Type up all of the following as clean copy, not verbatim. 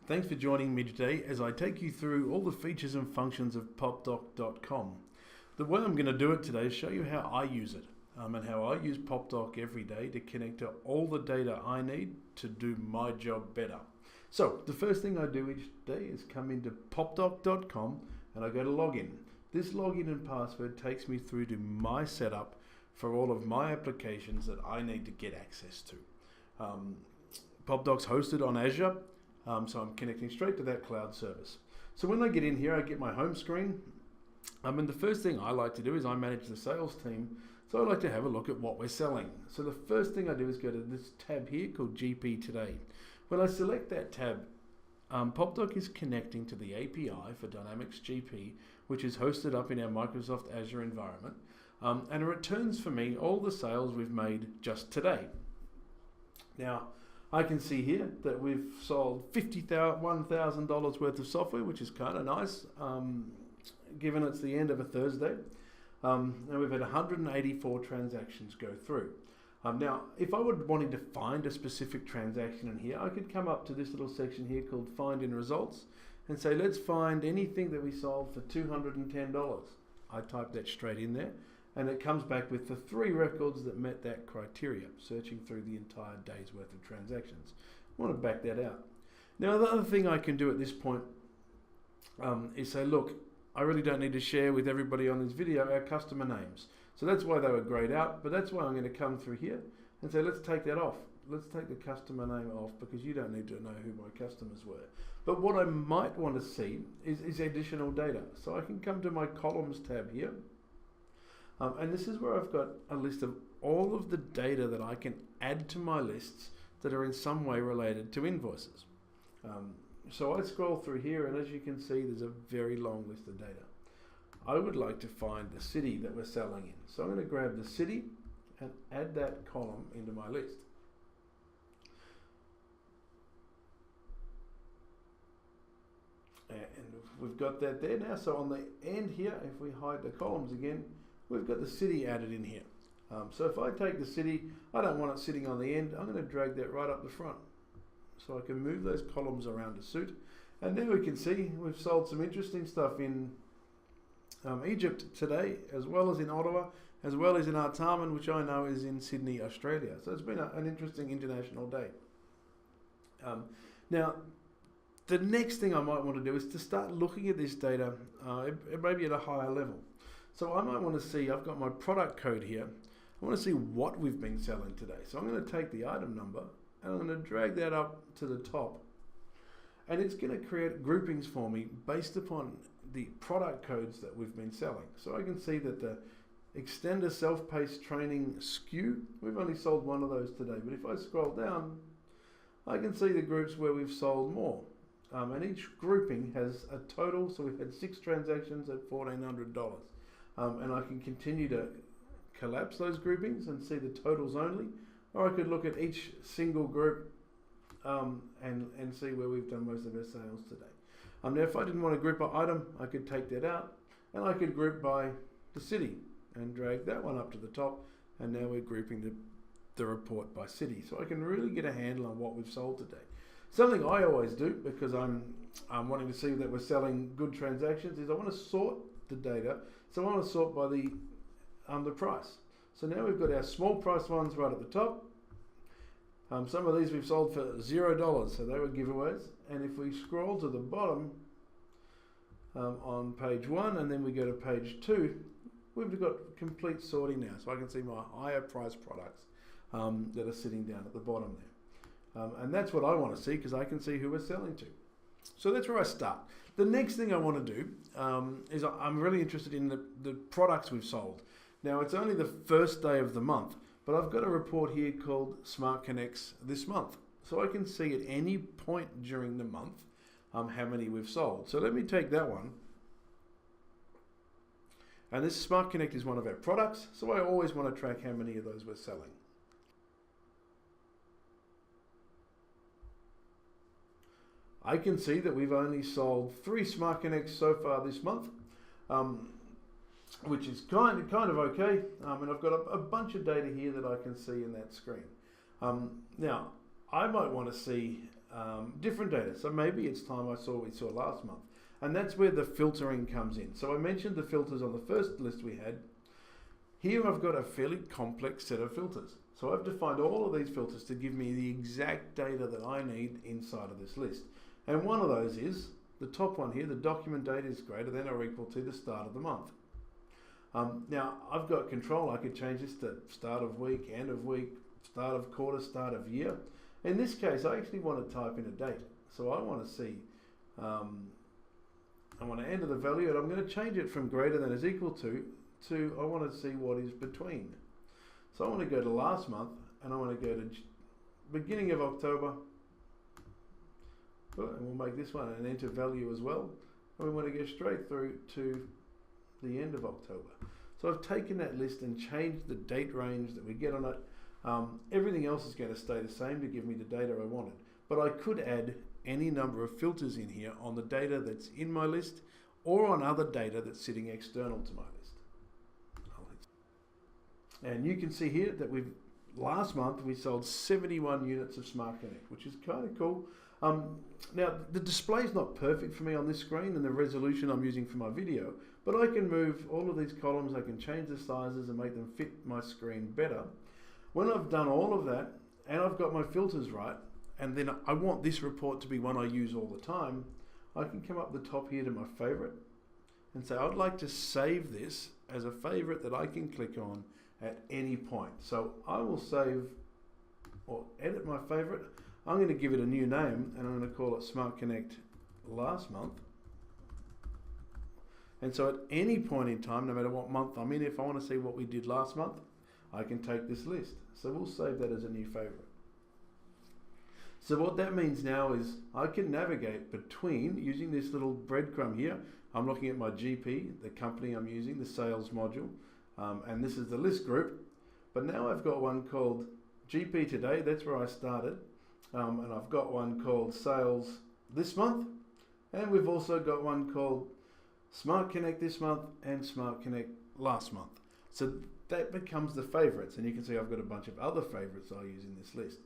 Thanks for joining me today as I take you through all the features and functions of Popdock.com. The way I'm going to do it today is show you how I use it and how I use Popdock every day to connect to all the data I need to do my job better. So the first thing I do each day is come into Popdock.com and I go to login. This login and password takes me through to my setup for all of my applications that I need to get access to. Popdock's hosted on Azure, so I'm connecting straight to that cloud service. So when I get in here, I get my home screen. And the first thing I like to do is I manage the sales team, so I like to have a look at what we're selling. So the first thing I do is go to this tab here called GP Today. When I select that tab, Popdock is connecting to the API for Dynamics GP, which is hosted up in our Microsoft Azure environment, and it returns for me all the sales we've made just today. Now, I can see here that we've sold $1,000 worth of software, which is kind of nice, given it's the end of a Thursday. And we've had 184 transactions go through. Now, if I were wanting to find a specific transaction in here, I could come up to this little section here called Find in Results and say, let's find anything that we sold for $210. I type that straight in there, and it comes back with the 3 records that met that criteria, searching through the entire day's worth of transactions. I want to back that out. Now, the other thing I can do at this point is say, look, I really don't need to share with everybody on this video our customer names. So that's why they were grayed out, but that's why I'm going to come through here and say, let's take that off. Let's take the customer name off because you don't need to know who my customers were. But what I might want to see is additional data. So I can come to my columns tab here. And this is where I've got a list of all of the data that I can add to my lists that are in some way related to invoices. So I scroll through here, and as you can see, there's a very long list of data. I would like to find the city that we're selling in. So I'm going to grab the city and add that column into my list. And we've got that there now. So on the end here, if we hide the columns again, we've got the city added in here. So if I take the city, I don't want it sitting on the end. I'm going to drag that right up the front. So I can move those columns around to suit. And now we can see we've sold some interesting stuff in Egypt today, as well as in Ottawa, as well as in Artarmon, which I know is in Sydney, Australia. So it's been an interesting international day. Now, the next thing I might want to do is to start looking at this data, maybe at a higher level. So I might want to see, I've got my product code here. I want to see what we've been selling today. So I'm going to take the item number and I'm going to drag that up to the top. And it's going to create groupings for me based upon the product codes that we've been selling. So I can see that the extender self-paced training SKU, we've only sold one of those today. But if I scroll down, I can see the groups where we've sold more. And each grouping has a total, so we've had 6 transactions at $1,400. And I can continue to collapse those groupings and see the totals only, or I could look at each single group and see where we've done most of our sales today. Now if I didn't want to group by item, I could take that out and I could group by the city and drag that one up to the top, and now we're grouping the report by city. So I can really get a handle on what we've sold today. Something I always do, because I'm wanting to see that we're selling good transactions, is I want to sort the data. So I want to sort by the price. So now we've got our small price ones right at the top. Some of these we've sold for $0, so they were giveaways. And if we scroll to the bottom on page 1 and then we go to page 2, we've got complete sorting now. So I can see my higher price products that are sitting down at the bottom there. And that's what I want to see, because I can see who we're selling to. So that's where I start. The next thing I want to do is I'm really interested in the products we've sold. Now, it's only the first day of the month, but I've got a report here called Smart Connects this month. So I can see at any point during the month how many we've sold. So let me take that one. And this Smart Connect is one of our products, so I always want to track how many of those we're selling. I can see that we've only sold 3 Smart Connects so far this month, which is kind of okay. And I've got a bunch of data here that I can see in that screen. Now, I might want to see different data. So maybe it's time we saw last month. And that's where the filtering comes in. So I mentioned the filters on the first list we had. Here I've got a fairly complex set of filters. So I've defined all of these filters to give me the exact data that I need inside of this list. And one of those is the top one here, the document date is greater than or equal to the start of the month. Now I've got control. I could change this to start of week, end of week, start of quarter, start of year. In this case, I actually want to type in a date. So I want to see, I want to enter the value, and I'm going to change it from greater than is equal to I want to see what is between. So I want to go to last month, and I want to go to beginning of October, and we'll make this one an enter value as well. And we want to go straight through to the end of October. So I've taken that list and changed the date range that we get on it. Everything else is going to stay the same to give me the data I wanted. But I could add any number of filters in here on the data that's in my list or on other data that's sitting external to my list. And you can see here that last month we sold 71 units of Smart Connect, which is kind of cool. Now the display is not perfect for me on this screen and the resolution I'm using for my video, but I can move all of these columns, I can change the sizes and make them fit my screen better. When I've done all of that and I've got my filters right, and then I want this report to be one I use all the time, I can come up the top here to my favorite and say I'd like to save this as a favorite that I can click on at any point. So I will save or edit my favorite. I'm going to give it a new name and I'm going to call it Smart Connect last month. And so at any point in time, no matter what month I'm in, if I want to see what we did last month, I can take this list. So we'll save that as a new favorite. So what that means now is I can navigate between using this little breadcrumb here. I'm looking at my GP, the company I'm using, the sales module, and this is the list group. But now I've got one called GP today, that's where I started. And I've got one called sales this month. And we've also got one called Smart Connect this month and Smart Connect last month. So that becomes the favorites. And you can see I've got a bunch of other favorites I use in this list.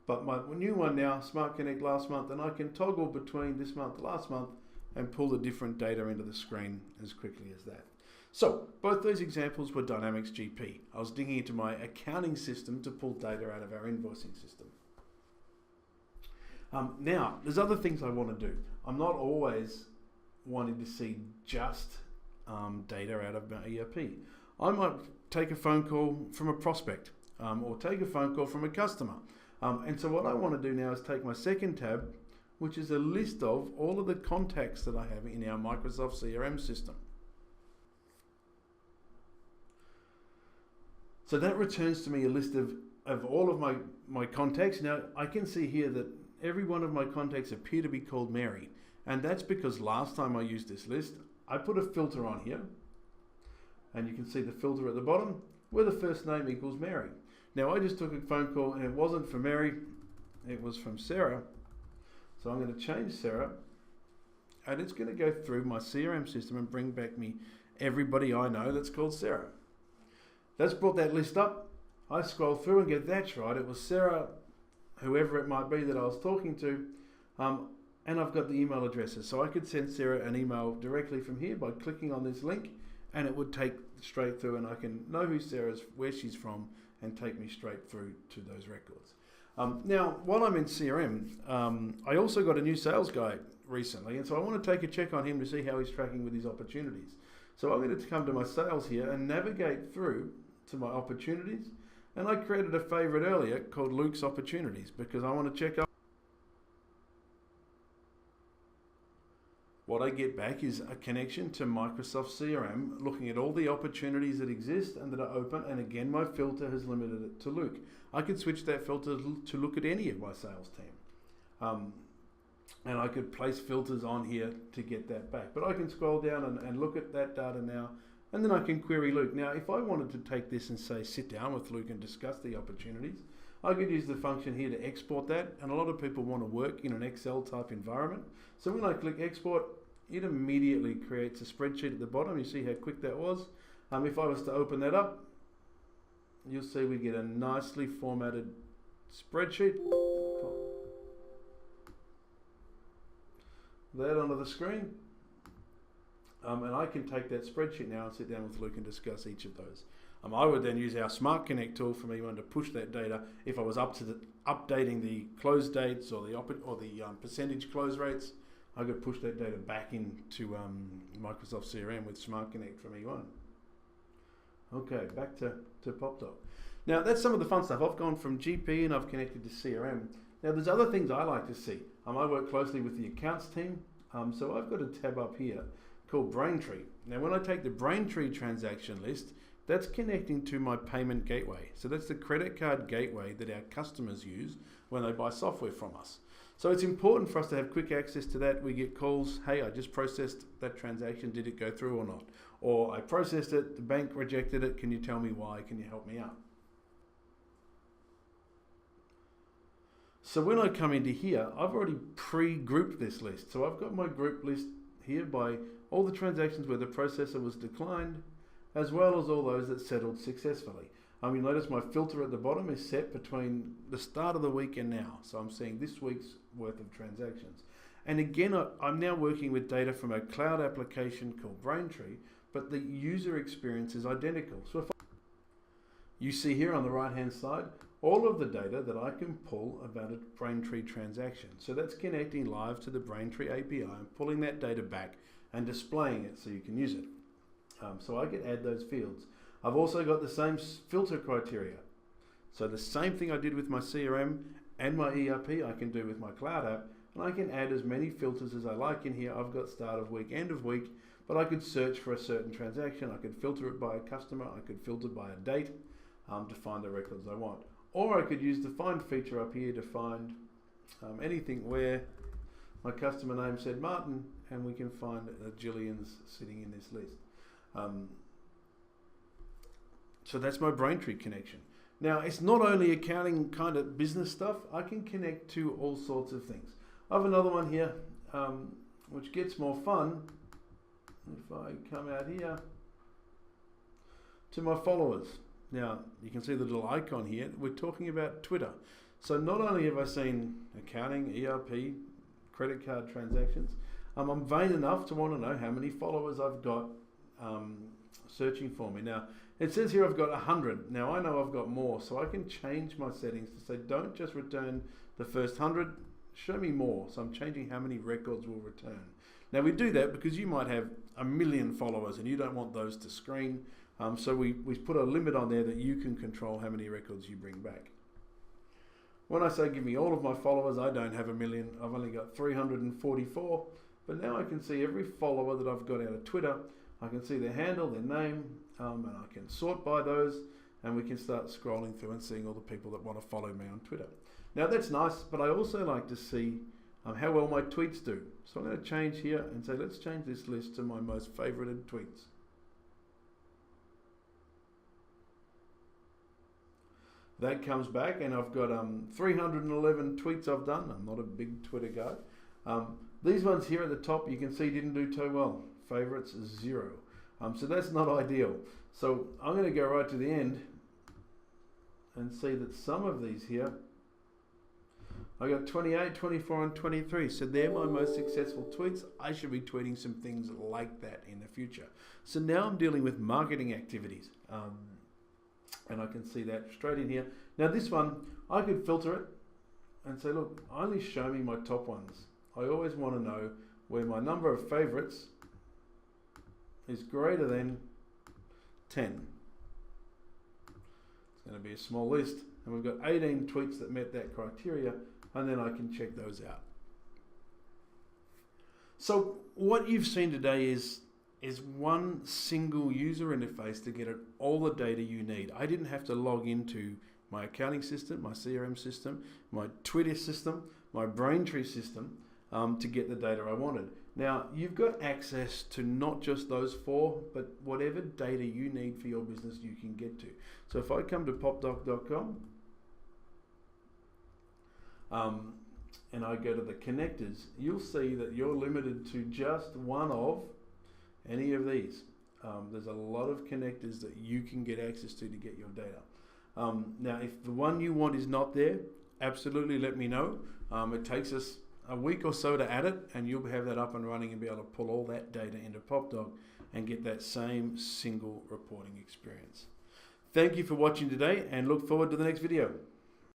But my new one now, Smart Connect last month, and I can toggle between this month, last month, and pull the different data into the screen as quickly as that. So both those examples were Dynamics GP. I was digging into my accounting system to pull data out of our invoicing system. Now, there's other things I want to do. I'm not always wanting to see just data out of my ERP. I might take a phone call from a prospect or take a phone call from a customer. And so what I want to do now is take my second tab, which is a list of all of the contacts that I have in our Microsoft CRM system. So that returns to me a list of all of my contacts. Now I can see here that every one of my contacts appear to be called Mary. And that's because last time I used this list, I put a filter on here. And you can see the filter at the bottom where the first name equals Mary. Now I just took a phone call and it wasn't for Mary, it was from Sarah. So I'm going to change Sarah and it's going to go through my CRM system and bring back me everybody I know that's called Sarah. That's brought that list up. I scroll through and go, that's right, it was Sarah, whoever it might be that I was talking to, and I've got the email addresses. So I could send Sarah an email directly from here by clicking on this link and it would take straight through and I can know who Sarah's, where she's from, and take me straight through to those records. Now, while I'm in CRM, I also got a new sales guy recently, and so I want to take a check on him to see how he's tracking with his opportunities. So I'm going to come to my sales here and navigate through to my opportunities, and I created a favorite earlier called Luke's Opportunities because I want to check up. What I get back is a connection to Microsoft CRM, looking at all the opportunities that exist and that are open, and again my filter has limited it to Luke. I could switch that filter to look at any of my sales team. And I could place filters on here to get that back. But I can scroll down and look at that data now, and then I can query Luke. Now if I wanted to take this and say sit down with Luke and discuss the opportunities, I could use the function here to export that, and a lot of people want to work in an Excel type environment. So when I click export, it immediately creates a spreadsheet at the bottom. You see how quick that was. If I was to open that up, you'll see we get a nicely formatted spreadsheet. that onto the screen. And I can take that spreadsheet now and sit down with Luke and discuss each of those. I would then use our Smart Connect tool for me to push that data. If I was updating the close dates or the percentage close rates, I could push that data back into Microsoft CRM with Smart Connect from E1. Okay, back to Popdock. Now that's some of the fun stuff. I've gone from GP and I've connected to CRM. Now there's other things I like to see. I work closely with the accounts team, so I've got a tab up here called Braintree. Now when I take the Braintree transaction list, that's connecting to my payment gateway. So that's the credit card gateway that our customers use when they buy software from us. So it's important for us to have quick access to that. We get calls, hey, I just processed that transaction, did it go through or not? Or I processed it, the bank rejected it, can you tell me why? Can you help me out? So when I come into here, I've already pre-grouped this list. So I've got my group list here by all the transactions where the processor was declined, as well as all those that settled successfully. You'll notice my filter at the bottom is set between the start of the week and now. So I'm seeing this week's worth of transactions. And again, I'm now working with data from a cloud application called Braintree, but the user experience is identical. So you see here on the right-hand side, all of the data that I can pull about a Braintree transaction. So that's connecting live to the Braintree API and pulling that data back and displaying it so you can use it. So I can add those fields. I've also got the same filter criteria. So the same thing I did with my CRM and my ERP, I can do with my cloud app, and I can add as many filters as I like in here. I've got start of week, end of week, but I could search for a certain transaction. I could filter it by a customer. I could filter by a date to find the records I want. Or I could use the find feature up here to find anything where my customer name said Martin, and we can find Jillian's sitting in this list. So that's my Braintree connection. Now, it's not only accounting kind of business stuff. I can connect to all sorts of things. I have another one here, which gets more fun. If I come out here to my followers. Now, you can see the little icon here. We're talking about Twitter. So not only have I seen accounting, ERP, credit card transactions, I'm vain enough to want to know how many followers I've got searching for me. Now, it says here I've got 100. Now, I know I've got more, so I can change my settings to say, don't just return the first 100, show me more. So I'm changing how many records will return. Now, we do that because you might have 1 million followers and you don't want those to screen. So we put a limit on there that you can control how many records you bring back. When I say give me all of my followers, I don't have 1 million. I've only got 344. But now I can see every follower that I've got out of Twitter. I can see their handle, their name, and I can sort by those, and we can start scrolling through and seeing all the people that want to follow me on Twitter. Now that's nice, but I also like to see how well my tweets do. So I'm going to change here and say, let's change this list to my most favorited tweets. That comes back, and I've got 311 tweets I've done. I'm not a big Twitter guy. These ones here at the top, you can see didn't do too well. Favorites 0. So that's not ideal. So I'm going to go right to the end and see that some of these here, I got 28, 24, and 23. So they're my most successful tweets. I should be tweeting some things like that in the future. So now I'm dealing with marketing activities. And I can see that straight in here. Now this one, I could filter it and say, look, only show me my top ones. I always want to know where my number of favorites is greater than 10. It's going to be a small list, and we've got 18 tweets that met that criteria, and then I can check those out. So what you've seen today is one single user interface to get all the data you need. I didn't have to log into my accounting system, my CRM system, my Twitter system, my Braintree system to get the data I wanted. Now, you've got access to not just those 4, but whatever data you need for your business you can get to. So if I come to popdock.com and I go to the connectors, you'll see that you're limited to just one of any of these. There's a lot of connectors that you can get access to get your data. Now, if the one you want is not there, absolutely let me know. It takes us a week or so to add it, and you'll have that up and running and be able to pull all that data into Popdock and get that same single reporting experience. Thank you for watching today, and look forward to the next video.